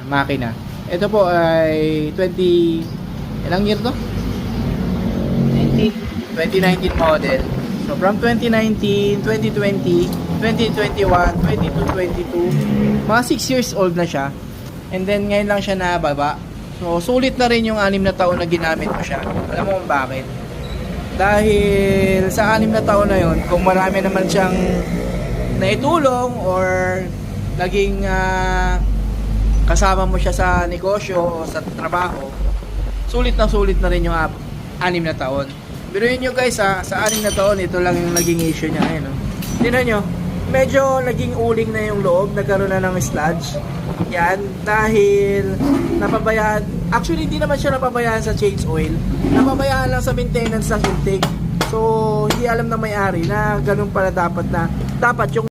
makina. Ito po ay 20, ilang year to? 2019 model. So from 2019, 2020, 2021, 22, mga 6 years old na siya. And then ngayon lang siya nababa. So sulit na rin yung 6 na taon na ginamit ko siya. Alam mo kung bakit? Dahil sa 6 na taon na yon, kung marami naman siyang naitulong or naging kasama mo siya sa negosyo o sa trabaho, sulit na rin yung 6 na taon. Biruin nyo guys sa 6 na taon, ito lang yung naging issue niya ngayon. No? Tingnan nyo, medyo naging uling na yung loob, nagkaroon na ng sludge. Yan, dahil napabayaan, actually hindi naman siya napabayaan sa change oil, napabayaan lang sa maintenance ng intake. So, hindi alam na may-ari na ganun pala dapat yung